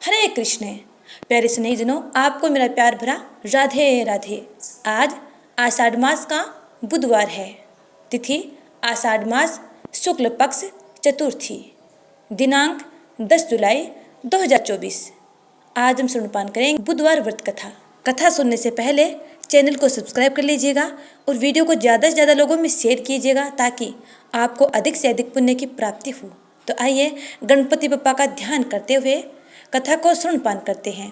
हरे कृष्ण। प्यारे स्नेहीजनों, आपको मेरा प्यार भरा राधे राधे। आज आषाढ़ मास का बुधवार है। तिथि आषाढ़ मास शुक्ल पक्ष चतुर्थी, दिनांक 10 जुलाई 2024। आज हम श्रवणपान करेंगे बुधवार व्रत कथा। कथा सुनने से पहले चैनल को सब्सक्राइब कर लीजिएगा और वीडियो को ज़्यादा से ज़्यादा लोगों में शेयर कीजिएगा ताकि आपको अधिक से अधिक पुण्य की प्राप्ति हो। तो आइए गणपति बप्पा का ध्यान करते हुए कथा को श्रवणपान करते हैं।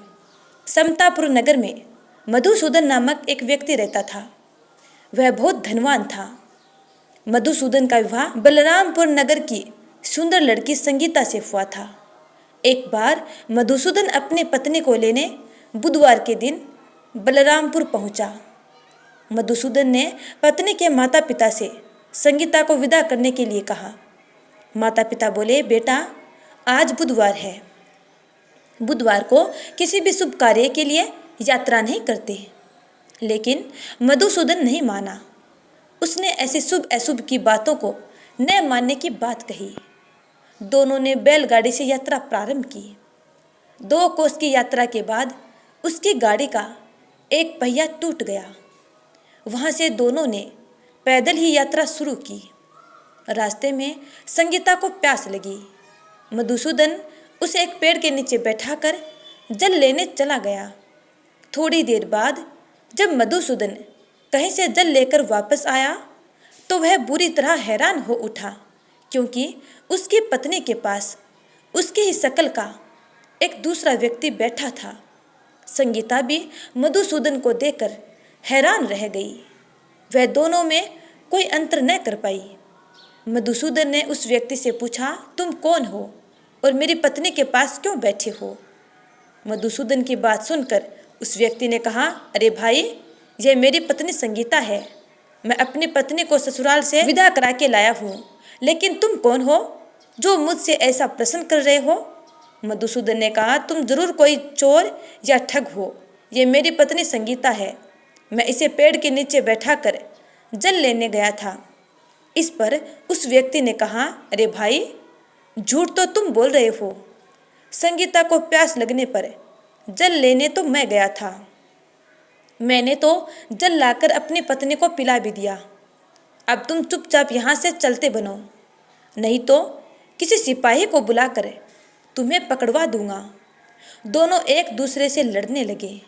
समतापुर नगर में मधुसूदन नामक एक व्यक्ति रहता था। वह बहुत धनवान था। मधुसूदन का विवाह बलरामपुर नगर की सुंदर लड़की संगीता से हुआ था। एक बार मधुसूदन अपनी पत्नी को लेने बुधवार के दिन बलरामपुर पहुंचा। मधुसूदन ने पत्नी के माता पिता से संगीता को विदा करने के लिए कहा। माता पिता बोले, बेटा आज बुधवार है, बुधवार को किसी भी शुभ कार्य के लिए यात्रा नहीं करते। लेकिन मधुसूदन नहीं माना। उसने ऐसी शुभ अशुभ की बातों को न मानने की बात कही। दोनों ने बैलगाड़ी से यात्रा प्रारंभ की। 2 कोस की यात्रा के बाद उसकी गाड़ी का एक पहिया टूट गया। वहाँ से दोनों ने पैदल ही यात्रा शुरू की। रास्ते में संगीता को प्यास लगी। मधुसूदन उसे एक पेड़ के नीचे बैठाकर जल लेने चला गया। थोड़ी देर बाद जब मधुसूदन कहीं से जल लेकर वापस आया तो वह बुरी तरह हैरान हो उठा, क्योंकि उसकी पत्नी के पास उसकी ही शक्ल का एक दूसरा व्यक्ति बैठा था। संगीता भी मधुसूदन को देखकर हैरान रह गई। वह दोनों में कोई अंतर न कर पाई। मधुसूदन ने उस व्यक्ति से पूछा, तुम कौन हो और मेरी पत्नी के पास क्यों बैठे हो? मधुसूदन की बात सुनकर उस व्यक्ति ने कहा, अरे भाई, यह मेरी पत्नी संगीता है। मैं अपनी पत्नी को ससुराल से विदा करा के लाया हूँ। लेकिन तुम कौन हो जो मुझसे ऐसा प्रश्न कर रहे हो? मधुसूदन ने कहा, तुम जरूर कोई चोर या ठग हो। ये मेरी पत्नी संगीता है। मैं इसे पेड़ के नीचे बैठाकर जल लेने गया था। इस पर उस व्यक्ति ने कहा, अरे भाई, झूठ तो तुम बोल रहे हो। संगीता को प्यास लगने पर जल लेने तो मैं गया था। मैंने तो जल लाकर अपनी पत्नी को पिला भी दिया। अब तुम चुपचाप यहाँ से चलते बनो, नहीं तो किसी सिपाही को बुलाकर तुम्हें पकड़वा दूंगा। दोनों एक दूसरे से लड़ने लगे।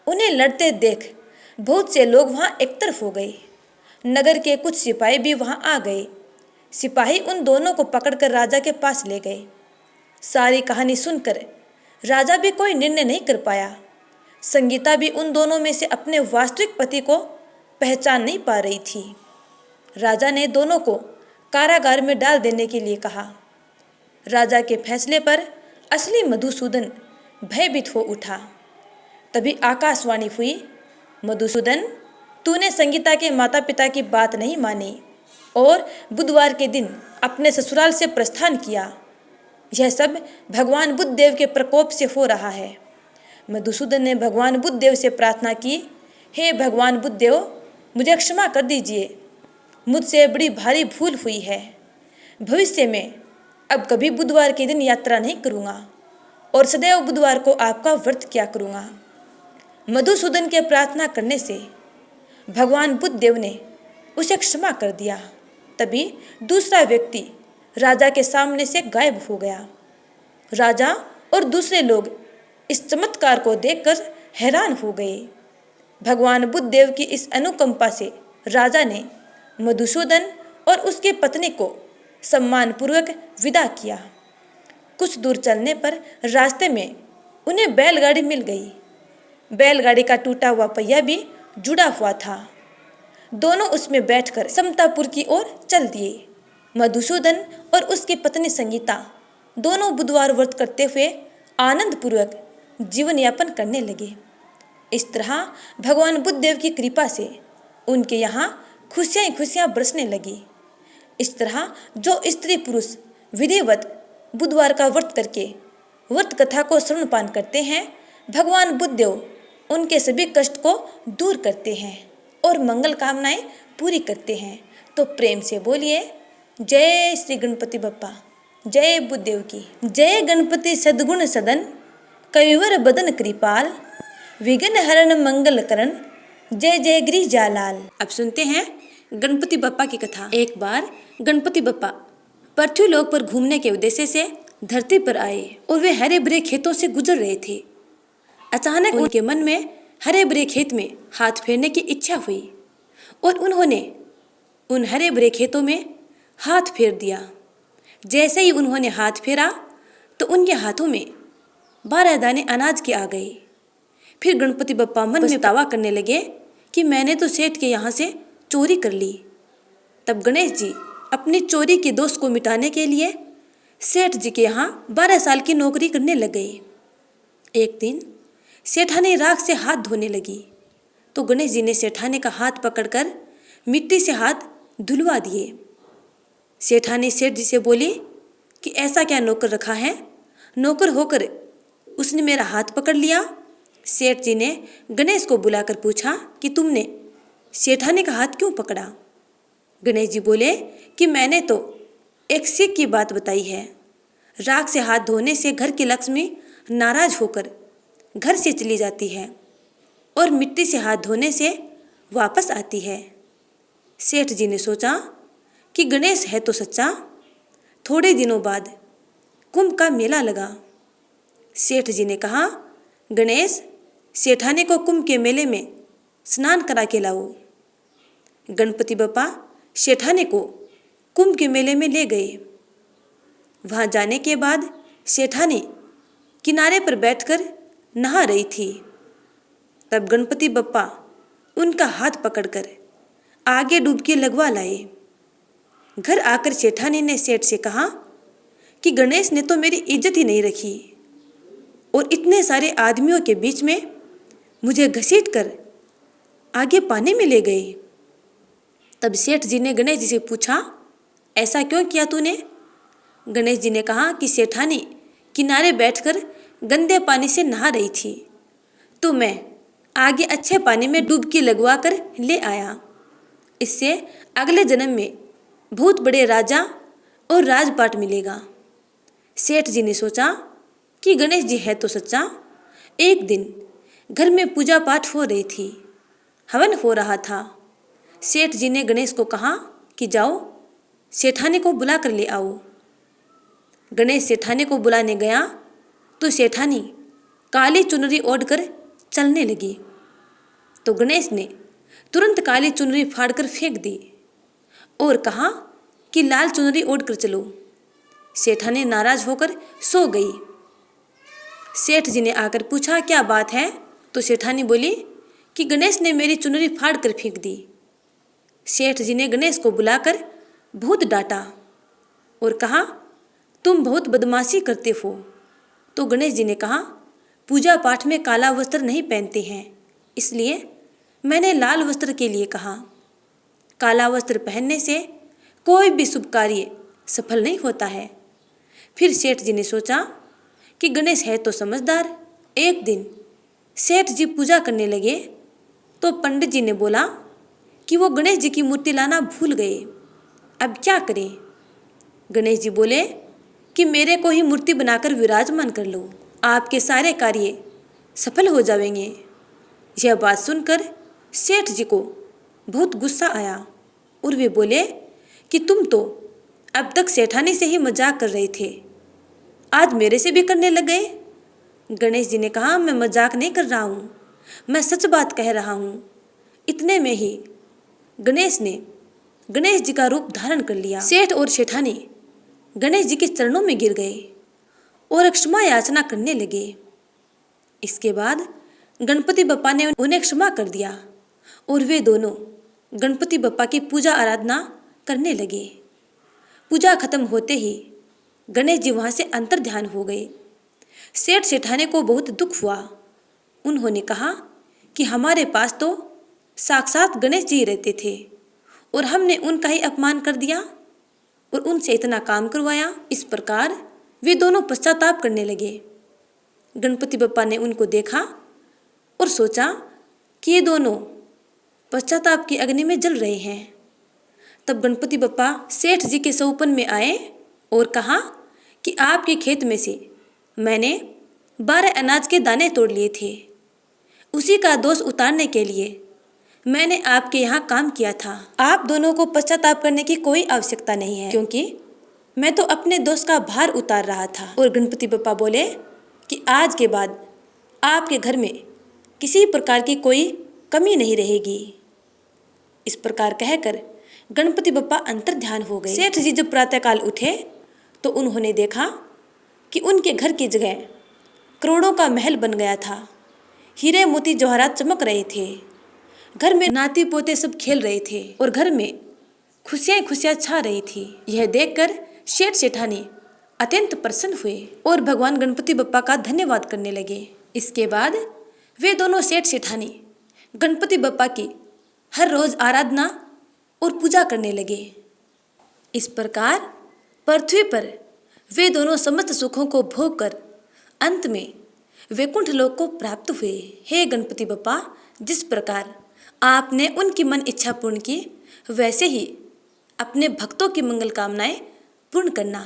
उन्हें लड़ते देख बहुत से लोग वहाँ एकत्रित हो गए। नगर के कुछ सिपाही भी वहाँ आ गए। सिपाही उन दोनों को पकड़कर राजा के पास ले गए। सारी कहानी सुनकर राजा भी कोई निर्णय नहीं कर पाया। संगीता भी उन दोनों में से अपने वास्तविक पति को पहचान नहीं पा रही थी। राजा ने दोनों को कारागार में डाल देने के लिए कहा। राजा के फैसले पर असली मधुसूदन भयभीत हो उठा। तभी आकाशवाणी हुई, मधुसूदन, तूने संगीता के माता पिता की बात नहीं मानी और बुधवार के दिन अपने ससुराल से प्रस्थान किया। यह सब भगवान बुद्धदेव के प्रकोप से हो रहा है। मधुसूदन ने भगवान बुद्धदेव से प्रार्थना की, हे भगवान बुद्धदेव, मुझे क्षमा कर दीजिए। मुझसे बड़ी भारी भूल हुई है। भविष्य में अब कभी बुधवार के दिन यात्रा नहीं करूँगा और सदैव बुधवार को आपका व्रत किया करूँगा। मधुसूदन के प्रार्थना करने से भगवान बुद्धदेव ने उसे क्षमा कर दिया। तभी दूसरा व्यक्ति राजा के सामने से गायब हो गया। राजा और दूसरे लोग इस चमत्कार को देखकर हैरान हो गए। भगवान बुद्धदेव की इस अनुकंपा से राजा ने मधुसूदन और उसकी पत्नी को सम्मानपूर्वक विदा किया। कुछ दूर चलने पर रास्ते में उन्हें बैलगाड़ी मिल गई। बैलगाड़ी का टूटा हुआ पहिया भी जुड़ा हुआ था। दोनों उसमें बैठकर समतापुर की ओर चल दिए। मधुसूदन और उसकी पत्नी संगीता दोनों बुधवार व्रत करते हुए आनंदपूर्वक जीवन यापन करने लगे। इस तरह भगवान बुद्धदेव की कृपा से उनके यहाँ खुशियाँ ही खुशियाँ बरसने लगी। इस तरह जो स्त्री पुरुष विधिवत बुधवार का व्रत करके व्रत कथा को श्रवणपान करते हैं, भगवान बुद्धदेव उनके सभी कष्ट को दूर करते हैं और मंगल कामनाएं पूरी करते हैं। तो प्रेम से बोलिए, जय श्री गणपति बप्पा, जय बुद्धदेव की। जय गणपति सद्गुण सदन, कविवर बदन कृपाल, विघ्न हरण मंगल करण, जय जय गिरी जालाल। अब सुनते हैं गणपति बप्पा की कथा। एक बार गणपति बप्पा पृथ्वीलोक पर घूमने के उद्देश्य से धरती पर आए और वे हरे भरे खेतों से गुजर रहे थे। अचानक उनके मन में हरे भरे खेत में हाथ फेरने की इच्छा हुई और उन्होंने उन हरे भरे खेतों में हाथ फेर दिया। जैसे ही उन्होंने हाथ फेरा तो उनके हाथों में 12 दाने अनाज के आ गए। फिर गणपति बप्पा मन में दावा करने लगे कि मैंने तो सेठ के यहाँ से चोरी कर ली। तब गणेश जी अपनी चोरी के दोष को मिटाने के लिए सेठ जी के यहाँ 12 साल की नौकरी करने लग गए। एक दिन सेठानी राख से हाथ धोने लगी तो गणेश जी ने सेठानी का हाथ पकड़कर मिट्टी से हाथ धुलवा दिए। सेठानी सेठ जी से बोली कि ऐसा क्या नौकर रखा है, नौकर होकर उसने मेरा हाथ पकड़ लिया। सेठ जी ने गणेश को बुलाकर पूछा कि तुमने सेठानी का हाथ क्यों पकड़ा। गणेश जी बोले कि मैंने तो एक सीख की बात बताई है। राख से हाथ धोने से घर की लक्ष्मी नाराज होकर घर से चली जाती है और मिट्टी से हाथ धोने से वापस आती है। सेठ जी ने सोचा कि गणेश है तो सच्चा। थोड़े दिनों बाद कुंभ का मेला लगा। सेठ जी ने कहा, गणेश, सेठानी को कुंभ के मेले में स्नान करा के लाओ। गणपति बप्पा सेठानी को कुंभ के मेले में ले गए। वहां जाने के बाद सेठानी किनारे पर बैठकर नहा रही थी। तब गणपति बप्पा उनका हाथ पकड़कर आगे डुबकी लगवा लाए। घर आकर सेठानी ने सेठ से कहा कि गणेश ने तो मेरी इज्जत ही नहीं रखी और इतने सारे आदमियों के बीच में मुझे घसीटकर आगे पानी में ले गए। तब सेठ जी ने गणेश जी से पूछा, ऐसा क्यों किया तूने। गणेश जी ने कहा कि सेठानी किनारे बैठकर गंदे पानी से नहा रही थी तो मैं आगे अच्छे पानी में डुबकी लगवा कर ले आया। इससे अगले जन्म में बहुत बड़े राजा और राजपाट मिलेगा। सेठ जी ने सोचा कि गणेश जी है तो सच्चा। एक दिन घर में पूजा पाठ हो रही थी, हवन हो रहा था। सेठ जी ने गणेश को कहा कि जाओ सेठानी को बुला कर ले आओ। गणेश सेठानी को बुलाने गया तो सेठानी काली चुनरी ओढ़कर चलने लगी तो गणेश ने तुरंत काली चुनरी फाड़कर फेंक दी और कहा कि लाल चुनरी ओढ़कर चलो। सेठानी नाराज होकर सो गई। सेठ जी ने आकर पूछा, क्या बात है। तो सेठानी बोली कि गणेश ने मेरी चुनरी फाड़ कर फेंक दी। सेठ जी ने गणेश को बुलाकर बहुत डांटा और कहा, तुम बहुत बदमाशी करते हो। तो गणेश जी ने कहा, पूजा पाठ में काला वस्त्र नहीं पहनते हैं, इसलिए मैंने लाल वस्त्र के लिए कहा। काला वस्त्र पहनने से कोई भी शुभ कार्य सफल नहीं होता है। फिर सेठ जी ने सोचा कि गणेश है तो समझदार। एक दिन सेठ जी पूजा करने लगे तो पंडित जी ने बोला कि वो गणेश जी की मूर्ति लाना भूल गए, अब क्या करें। गणेश जी बोले कि मेरे को ही मूर्ति बनाकर विराजमान कर लो, आपके सारे कार्य सफल हो जाएंगे। यह बात सुनकर सेठ जी को बहुत गुस्सा आया और वे बोले कि तुम तो अब तक सेठानी से ही मजाक कर रहे थे, आज मेरे से भी करने लग गए। गणेश जी ने कहा, मैं मजाक नहीं कर रहा हूँ, मैं सच बात कह रहा हूँ। इतने में ही गणेश ने गणेश जी का रूप धारण कर लिया। सेठ और सेठानी गणेश जी के चरणों में गिर गए और क्षमा याचना करने लगे। इसके बाद गणपति बप्पा ने उन्हें क्षमा कर दिया और वे दोनों गणपति बप्पा की पूजा आराधना करने लगे। पूजा खत्म होते ही गणेश जी वहाँ से अंतर ध्यान हो गए। सेठ सेठानी को बहुत दुख हुआ। उन्होंने कहा कि हमारे पास तो साक्षात गणेश जी रहते थे और हमने उनका ही अपमान कर दिया और उनसे इतना काम करवाया। इस प्रकार वे दोनों पश्चाताप करने लगे। गणपति बप्पा ने उनको देखा और सोचा कि ये दोनों पश्चाताप की अग्नि में जल रहे हैं। तब गणपति बप्पा सेठ जी के सौपन में आए और कहा कि आपके खेत में से मैंने 12 अनाज के दाने तोड़ लिए थे। उसी का दोष उतारने के लिए मैंने आपके यहाँ काम किया था। आप दोनों को पश्चाताप करने की कोई आवश्यकता नहीं है, क्योंकि मैं तो अपने दोस्त का भार उतार रहा था। और गणपति बप्पा बोले कि आज के बाद आपके घर में किसी प्रकार की कोई कमी नहीं रहेगी। इस प्रकार कहकर गणपति बप्पा अंतर्ध्यान हो गए। सेठ जी जब प्रातःकाल उठे तो उन्होंने देखा कि उनके घर की जगह करोड़ों का महल बन गया था। हीरे मोती जवाहरात चमक रहे थे। घर में नाती पोते सब खेल रहे थे और घर में खुशियां खुशियां छा रही थी। यह देखकर सेठ सेठानी अत्यंत प्रसन्न हुए और भगवान गणपति बप्पा का धन्यवाद करने लगे। इसके बाद वे दोनों सेठ सेठानी गणपति बप्पा की हर रोज आराधना और पूजा करने लगे। इस प्रकार पृथ्वी पर वे दोनों समस्त सुखों को भोग कर अंत में वैकुंठ लोक को प्राप्त हुए। हे गणपति बप्पा, जिस प्रकार आपने उनकी मन इच्छा पूर्ण की, वैसे ही अपने भक्तों की मंगल कामनाएं पूर्ण करना।